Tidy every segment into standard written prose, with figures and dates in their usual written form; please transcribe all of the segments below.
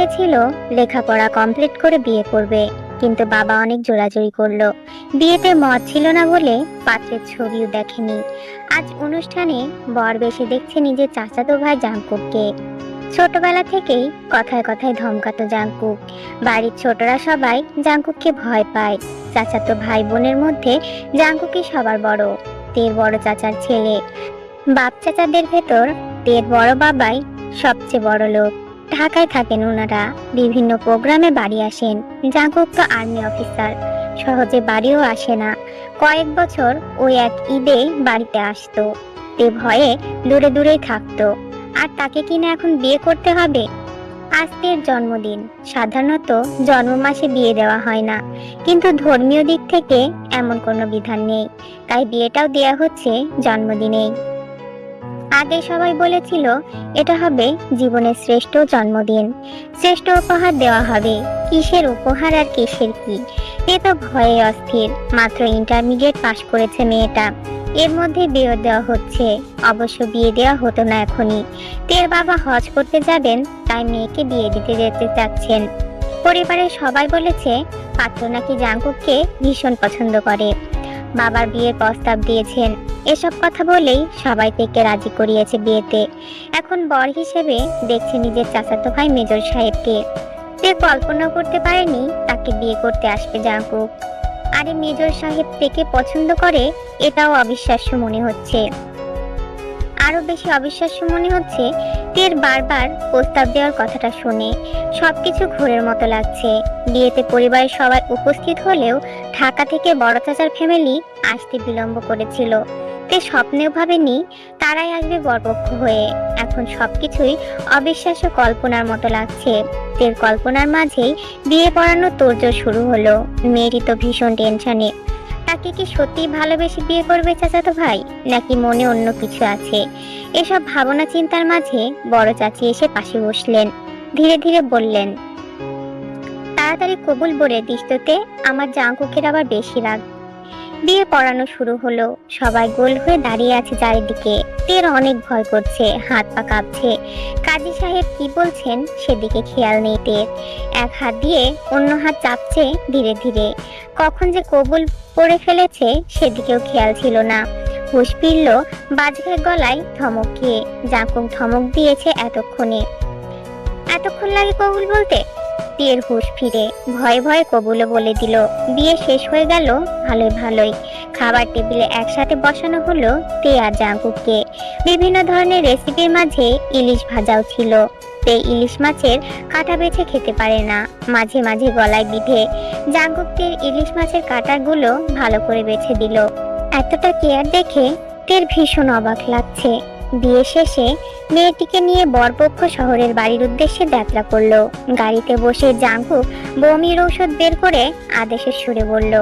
চেয়েছিল লেখাপড়া কমপ্লিট করে বিয়ে করবে, কিন্তু বাবা অনেক জোরাজুরি করলো। বিয়েতে মত ছিল না বলে পাত্রের ছবিও দেখেনি। আজ অনুষ্ঠানে বর বেশি দেখছে নিজের চাচাতো ভাই জাংকুককে। ছোটবেলা থেকেই কথায় কথায় ধমকাতো জাংকুক। বাড়ির ছোটরা সবাই জাংকুককে ভয় পায়। চাচাতো ভাই বোনের মধ্যে জাংকুকই সবার বড়, তের বড় চাচার ছেলে। বাপ চাচাদের ভেতর তের বড় বাবাই সবচেয়ে বড় লোক। ঢাকায় থাকেন ওনারা, বিভিন্ন প্রোগ্রামে বাড়ি আসেন। জাংকুক তো আর্মি অফিসার, সহজে বাড়িও আসে না। কয়েক বছর ওই এক ঈদে বাড়িতে আসতো। তে ভয়ে দূরে দূরেই থাকতো। আর তাকে কিনা এখন বিয়ে করতে হবে। আজ তের জন্মদিন। সাধারণত জন্ম মাসে বিয়ে দেওয়া হয় না, কিন্তু ধর্মীয় দিক থেকে এমন কোনো বিধান নেই, তাই বিয়েটাও দেয়া হচ্ছে জন্মদিনেই। আগে সবাই বলেছিল এটা হবে জীবনের শ্রেষ্ঠ জন্মদিন, শ্রেষ্ঠ উপহার দেওয়া হবে। কিসের উপহার আর কিসের কি, এ তো ভয়ে অস্থির। মাত্র ইন্টারমিডিয়েট পাশ করেছে মেয়েটা, এর মধ্যে বিয়ে দেওয়া হচ্ছে। অবশ্য বিয়ে দেওয়া হতো না এখনই। তের বাবা হজ করতে যাবেন, তাই মেয়েকে বিয়ে দিতে যেতে চাচ্ছেন। পরিবারের সবাই বলেছে পাত্র নাকি জাংকুককে ভীষণ পছন্দ করে। বাবার বিয়ের প্রস্তাব দিয়েছেন। এসব কথা বলেই সবাই থেকে রাজি করিয়েছে বিয়েতে। এখন বর হিসেবে দেখছে নিজের চাচাতো ভাই মেজর সাহেবকে। সে কল্পনা করতে পারেনি তাকে বিয়ে করতে আসবে জাংকুক। আরে মেজর সাহেব থেকে পছন্দ করে, এটাও অবিশ্বাস্য মনে হচ্ছে। আরো বেশি অবিশ্বাস্য মনে হচ্ছে তের বারবার প্রস্তাব দেওয়ার কথাটা শুনে। সবকিছু ঘোরের মতো লাগছে। বিয়েতে পরিবারের সবাই উপস্থিত হলেও ঢাকা থেকে বড় চাচার ফ্যামিলি আসতে বিলম্ব করেছিল। তে স্বপ্নেও ভাবেনি তারাই আসবে বরপক্ষ হয়ে। এখন সবকিছুই অবিশ্বাস্য কল্পনার মতো লাগছে। তের কল্পনার মাঝেই বিয়ে পড়ানোর তোড়জোড় শুরু হলো। মেয়েটি তো ভীষণ টেনশনে। তাকে কি সত্যি ভালোবেসে বিয়ে করবে চাচাতো ভাই, নাকি মনে অন্য কিছু আছে? এসব ভাবনা চিন্তার মাঝে বড় চাচি এসে পাশে বসলেন। ধীরে ধীরে বললেন, তাড়াতাড়ি কবুল বলে দিস তো তে, আমার জাংকুকের আবার বেশি রাগ। বিয়ে পড়ানো শুরু হলো। সবাই গোল হয়ে দাঁড়িয়ে আছে চারিদিকে। তের অনেক ভয় করছে, হাত পা কাঁপছে। কাজী সাহেব কি বলছেন সেদিকে খেয়াল নেই তের। এক হাত দিয়ে অন্য হাত চাপছে ধীরে ধীরে। কখন যে কবুল পড়ে ফেলেছে সেদিকেও খেয়াল ছিল না। হুঁশ ফিরল বাজঘায় গলায় ধমক খেয়ে। জাংকুক ধমক দিয়েছে এতক্ষণ লাগে কবুল বলতে। তের হুঁশ ফিরে ভয়ে ভয়ে কবুলও বলে দিল। বিয়ে শেষ হয়ে গেল ভালোই ভালোই। খাবার টেবিলে একসাথে বসানো হলো তে আর জাংকুককে। বিভিন্ন ধরনের রেসিপির মাঝে ইলিশ ভাজাও ছিল। তে ইলিশ মাছের কাঁটা বেছে খেতে পারে না, মাঝে মাঝে গলায় বিঁধে। জাংকুক তের ইলিশ মাছের কাঁটাগুলো ভালো করে বেছে দিল। এতটা কেয়ার দেখে তের ভীষণ অবাক লাগছে। বিয়ে শেষে মেয়েটিকে নিয়ে বরপক্ষ শহরের বাড়ির উদ্দেশ্যে যাত্রা করলো। গাড়িতে বসে জাংকুক বমির ঔষধ বের করে আদেশের সুরে বলল,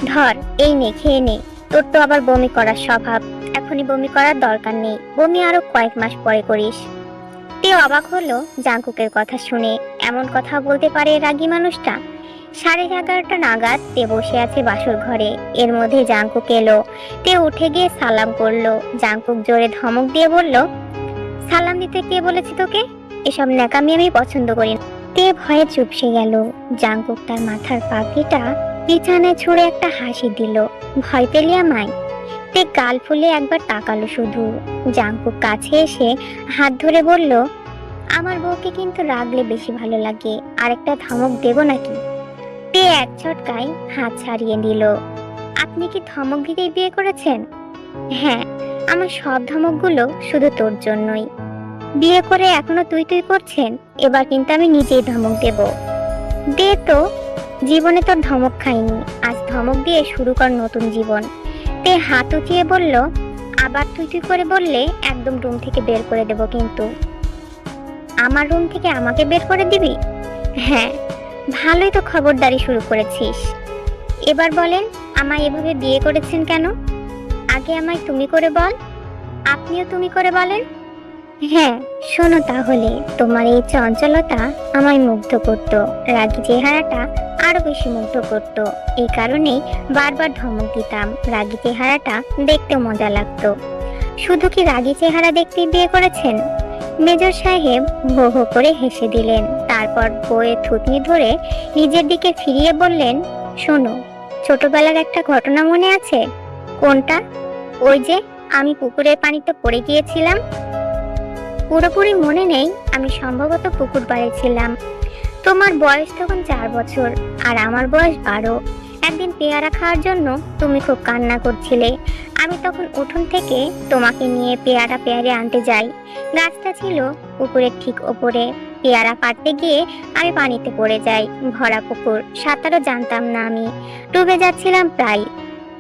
ধর, এই নে, খেয়ে নে। তোর তো আবার বমি করার স্বভাব, এখনই বমি করার দরকার নেই, বমি আরো কয়েক মাস পরে করিস। তে অবাক হলো জাংকুকের কথা শুনে। এমন কথা বলতে পারে রাগী মানুষটা? 11:30 নাগাদ তে বসে আছে বাসর ঘরে। এর মধ্যে জাংকুক এলো। তে উঠে গিয়ে সালাম করলো। জাংকুক জোরে ধমক দিয়ে বলল, সালাম দিতে কে বলেছে তোকে? এসব ন্যাকামি আমি পছন্দ করি না। তে ভয়ে চুপসে গেল। জাংকুক তার মাথার পাগড়িটা বিছানায় ছুঁড়ে একটা হাসি দিল। ভয় পেলি আমায়? তে গাল ফুলে একবার তাকালো শুধু। জাংকুক কাছে এসে হাত ধরে বলল, আমার বউকে কিন্তু রাগলে বেশি ভালো লাগে। আরেকটা ধমক দেব নাকি? তে এক ঝটকায় হাত ছাড়িয়ে দিল। আপনি কি ধমক দিতেই বিয়ে করেছেন? হ্যাঁ, আমার সব ধমকগুলো শুধু তোর জন্যই। বিয়ে করে এখনো তুই তুই করছেন, এবার কিন্তু আমি নিজেই ধমক দেব। দে তো। জীবনে তোর ধমক খাইনি, আজ ধমক দিয়ে শুরু কর নতুন জীবন। তে হাত উঠিয়ে বলল, আবার তুই তুই করে বললে একদম রুম থেকে বের করে দেব কিন্তু। আমার রুম থেকে আমাকে বের করে দিবি? হ্যাঁ, ভালোই তো খবরদারি শুরু করেছিস। এবার বলেন, আমায় এভাবে বিয়ে করেছেন কেন? আগে আমায় তুমি করে বল। আপনিও তুমি করে বলেন। হ্যাঁ, শোনো তাহলে, তোমার এই চঞ্চলতা আমায় মুগ্ধ করত, রাগী চেহারাটা আরো বেশি মুগ্ধ করত। এই কারণেই বারবার ধমক দিতাম। রাগী চেহারাটা দেখতে মজা লাগতো। শুধু কি রাগী চেহারা দেখতেই বিয়ে করেছেন? মেজর সাহেব হো হো করে হেসে দিলেন। তারপর বইয়ের থুতনি ধরে নিজের দিকে ফিরিয়ে বললেন, শোনো, ছোটবেলার একটা ঘটনা মনে আছে? কোনটা? ওই যে আমি পুকুরের পানিতে পড়ে গিয়েছিলাম। পুরোপুরি মনে নেই, আমি সম্ভবত পুকুর পাড়ে ছিলাম। তোমার বয়স তখন 4 বছর আর আমার বয়স 12। একদিন পেয়ারা খাওয়ার জন্য তুমি খুব কান্না করছিলে। আমি তখন উঠোন থেকে তোমাকে নিয়ে পেয়ারা পেয়ারে আনতে যাই। গাছটা ছিল পুকুরের ঠিক ওপরে। পেয়ারা পাড়তে গিয়ে আমি পানিতে পড়ে যাই। ভরা পুকুর, সাঁতারও জানতাম না আমি, ডুবে যাচ্ছিলাম প্রায়।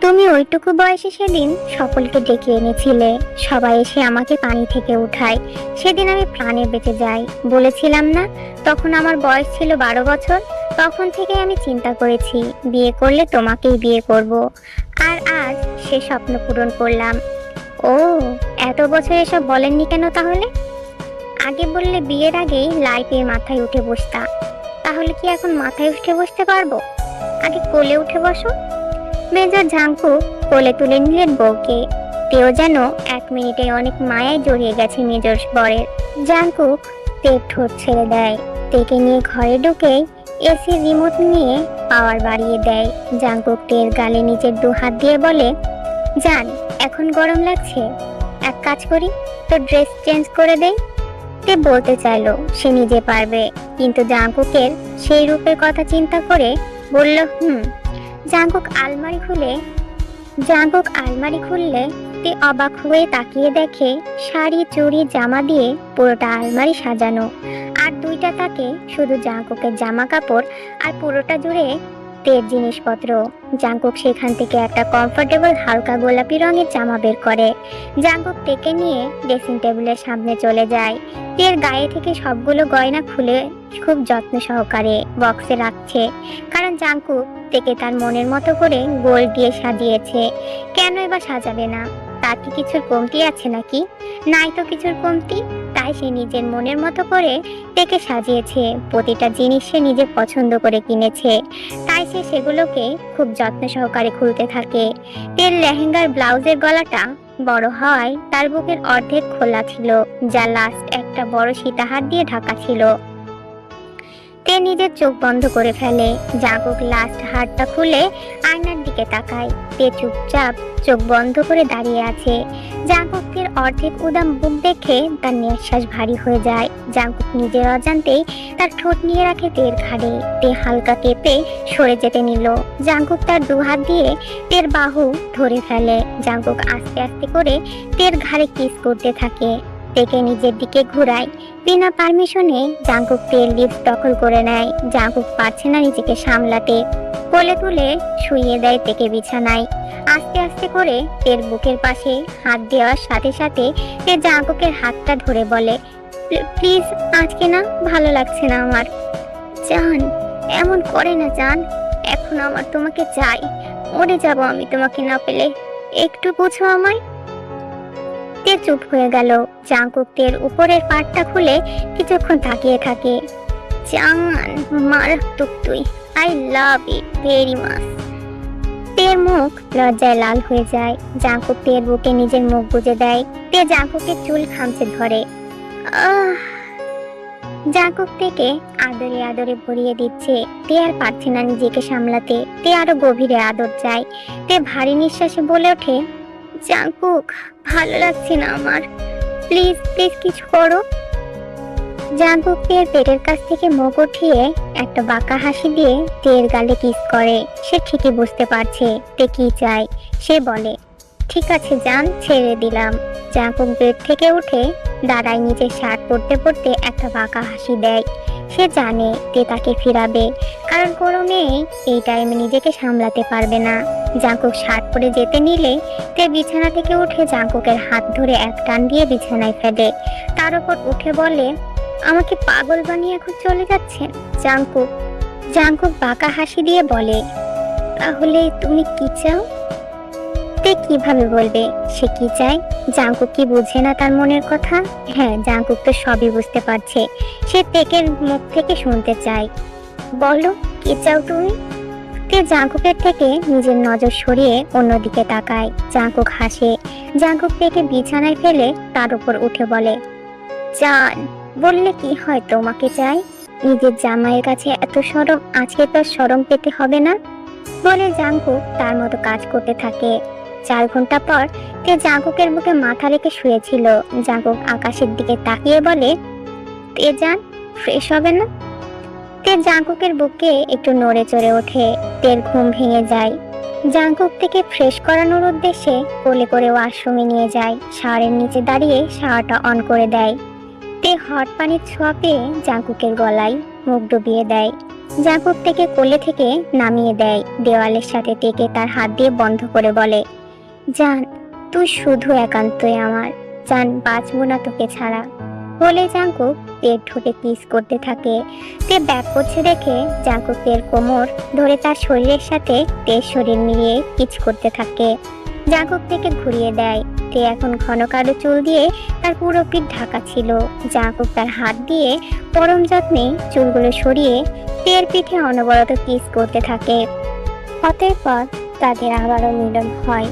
তুমি ওইটুকু বয়সে সেদিন সকলকে ডেকে এনেছিলে। সবাই এসে আমাকে পানি থেকে উঠায়। সেদিন আমি প্রাণে বেঁচে যাই। বলেছিলাম না, তখন আমার বয়স ছিল 12 বছর। তখন থেকে আমি চিন্তা করেছি, বিয়ে করলে তোমাকেই বিয়ে করব। আর আজ সে স্বপ্ন পূরণ করলাম। ও, এত বছর এসব বলেননি কেন তাহলে? আগে বললে বিয়ের আগেই লাই পেয়ে মাথায় উঠে বসতা। তাহলে কি এখন মাথায় উঠে বসতে পারবো? আগে কোলে উঠে বসো। মেজর ঝাঙ্কু কোলে তুলে নিলেন বউকে। তেও যেন 1 মিনিটে অনেক মায়ায় জড়িয়ে গেছে মেজর বরের। জাঙ্কুক তের ঠোঁট ছেড়ে দেয়। তেকে নিয়ে ঘরে ঢুকে এসির রিমোট নিয়ে পাওয়ার বাড়িয়ে দেয়। জাঙ্কুক তের গালে নিজের 2 হাত দিয়ে বলে, জান, এখন গরম লাগছে, এক কাজ করি, তো ড্রেস চেঞ্জ করে দেই। তে বলতে চাইলো সে নিজে পারবে, কিন্তু জাঙ্কুকের সেই রূপের কথা চিন্তা করে বলল, জাঙ্কুক আলমারি খুললে তে অবাক হয়ে তাকিয়ে দেখে শাড়ি, চুড়ি, জামা দিয়ে পুরোটা আলমারি সাজানো। আর 2টা তাকে শুধু জাঙ্কুকের জামা কাপড়, আর পুরোটা জুড়ে তের জিনিসপত্র। জাঙ্কুক সেখান থেকে একটা কমফোর্টেবল হালকা গোলাপি রঙের জামা বের করে। জাঙ্কুক তেকে নিয়ে ড্রেসিং টেবিলের সামনে চলে যায়। তের গায়ে থেকে সবগুলো গয়না খুলে খুব যত্ন সহকারে বক্সে রাখছে, কারণ জাঙ্কুক তেকে তার মনের মতো করে গোল্ড দিয়ে সাজিয়েছে। কেন এবার সাজাবে না? তার কি কিছুর কমতি আছে নাকি? নাই তো কিছুর কমতি। তাই সে নিজের মনের মতো করে তেকে সাজিয়েছে। প্রতিটা জিনিস সে নিজে পছন্দ করে কিনেছে। তাই সে সেগুলোকে খুব যত্ন সহকারে খুলতে থাকে। তের লেহেঙ্গার ব্লাউজের গলাটা বড় হওয়ায় তার বুকের অর্ধেক খোলা ছিল, যা লাস্ট একটা বড় সীতাহার দিয়ে ঢাকা ছিল। তে নিজের চোখ বন্ধ করে ফেলে। জাঙ্কুক লাস্ট হারটা খুলে আয়নার দিকে তাকায়। তে চুপচাপ চোখ বন্ধ করে দাঁড়িয়ে আছে। জাঙ্কুকের অর্ধেক উদাম বুক দেখে তার নিঃশ্বাস ভারী হয়ে যায়। জাঙ্কুক নিজের অজান্তেই তার ঠোঁট নিয়ে রাখে তের ঘাড়ে। তে হালকা কেঁপে সরে যেতে নিল। জাঙ্কুক তার 2 হাত দিয়ে তের বাহু ধরে ফেলে। জাঙ্কুক আস্তে আস্তে করে তের ঘাড়ে কিস করতে থাকে। তেকে নিজের দিকে ঘুরায়। বিনা পারমিশনে জাঙ্কুক তের লিপস দখল করে নেয়। জাঙ্কুক পারছে না নিজেকে সামলাতে। কোলে তুলে শুইয়ে দেয় তেকে বিছানায়। আস্তে আস্তে করে তের বুকের পাশে হাত দেওয়ার সাথে সাথে তে জাঙ্কুকের হাতটা ধরে বলে, প্লিজ, আজকে না ভালো লাগছে না আমার। জান, এমন করে না জান, এখন আমার তোমাকে চাই। মরে যাব আমি তোমাকে না পেলে। একটু বুঝো আমায়। তে চুপ হয়ে গেল। জাঙ্কুক তের উপরের পাটটা খুলে কিছুক্ষণ তাকিয়ে থাকে। জান, মারাত্মক তুই, I love it very much. তের মুখ লজ্জায় লাল হয়ে যায়। জাঙ্কুক তের বুকে নিজের মুখ গুজে দেয়। তে জাঙ্কুকের চুল খামচে ধরে। জাঙ্কুক থেকে আদরে আদরে ভরিয়ে দিচ্ছে। তে আর পারছে না নিজেকে সামলাতে। তে আরো গভীরে আদর চায়। তে ভারী নিঃশ্বাসে বলে ওঠে, জাঙ্কুক, ভালো লাগছে না আমার, প্লিজ প্লিজ কিছু করো। জাঙ্কুক তের পেটের কাছ থেকে মুখ উঠিয়ে একটা বাঁকা হাসি দিয়ে তের গালে কিস করে। সে ঠিকই বুঝতে পারছে তে কি চায়। সে বলে, ঠিক আছে জান, ছেড়ে দিলাম। জাঙ্কুক বেড থেকে উঠে দাঁড়ায়, নিজের শার্ট পরতে পরতে একটা বাঁকা হাসি দেয়। সে জানে তে তাকে ফিরাবে, কারণ কোনো মেয়ে এই টাইমে নিজেকে সামলাতে পারবে না। জাঙ্কুক শার্ট পরে যেতে নিলে তে বিছানা থেকে উঠে জাঙ্কুকের হাত ধরে এক টান দিয়ে বিছানায় ফেলে। তার উপর উঠে বলে, আমাকে পাগল বানিয়ে এখন চলে যাচ্ছেন জাঙ্কুক। জাঙ্কুক বাঁকা হাসি দিয়ে বলে, তাহলে তুমি কি চাও? তে কিভাবে বলবে সে কি চায়? জাঙ্কুক কি বুঝে না তার মনের কথা? হ্যাঁ, জাঙ্কুক তো সবই বুঝতে পারছে। সে তেকের মুখ থেকে শুনতে চায়, বলো কি চাও তুমি? তে জাঙ্কুকের থেকে নিজের নজর সরিয়ে অন্যদিকে তাকায়। জাঙ্কুক হাসে। জাঙ্কুক তেকে বিছানায় ফেলে তার উপর উঠে বলে, জান, বললে কি হয় তোমাকে চাই? নিজের জামাইয়ের কাছে এত শরম, আজকে তো শরম পেতে হবে না বলে জাঙ্কুক তার মতো কাজ করতে থাকে। 4 ঘন্টা পর তে জাঙ্কুকের বুকে মাথা রেখে শুয়েছিল। জাঙ্কুক আকাশের দিকে তাকিয়ে বলে, তে যান, ফ্রেশ হবে না? তে জাঙ্কুকের বুকে একটু নড়ে চড়ে ওঠে। তের ঘুম ভেঙে যায়। জাঙ্কুক থেকে ফ্রেশ করানোর উদ্দেশ্যে কোলে করে ওয়াশরুমে নিয়ে যায়। শাওয়ারের নিচে দাঁড়িয়ে শাওয়ারটা অন করে দেয়। তে হট পানির ছোঁয়া পেয়ে জাঙ্কুকের গলায় মুখ ডুবিয়ে দেয়। জাঙ্কুক থেকে কোলে থেকে নামিয়ে দেয়। দেওয়ালের সাথে টেকে তার হাত দিয়ে বন্ধ করে বলে, জান, তুই শুধু একান্তই আমার। জান, বাঁচবো না তোকে ছাড়া বলে জাঙ্কুক তের ঠোঁটে কিস করতে থাকে। তে ব্যাক করছে দেখে জাঙ্কুক তের কোমর ধরে তার শরীরের সাথে তের শরীর মিলিয়ে কিচ করতে থাকে। জাঙ্কুক থেকে ঘুরিয়ে দেয়। তে এখন ঘন কালো চুল দিয়ে তার পুরো পিঠ ঢাকা ছিল। জাঙ্কুক তার হাত দিয়ে পরম যত্নে চুলগুলো সরিয়ে তের পিঠে অনবরত কিস করতে থাকে। হতের পর তাদের আবারও মিলন হয়।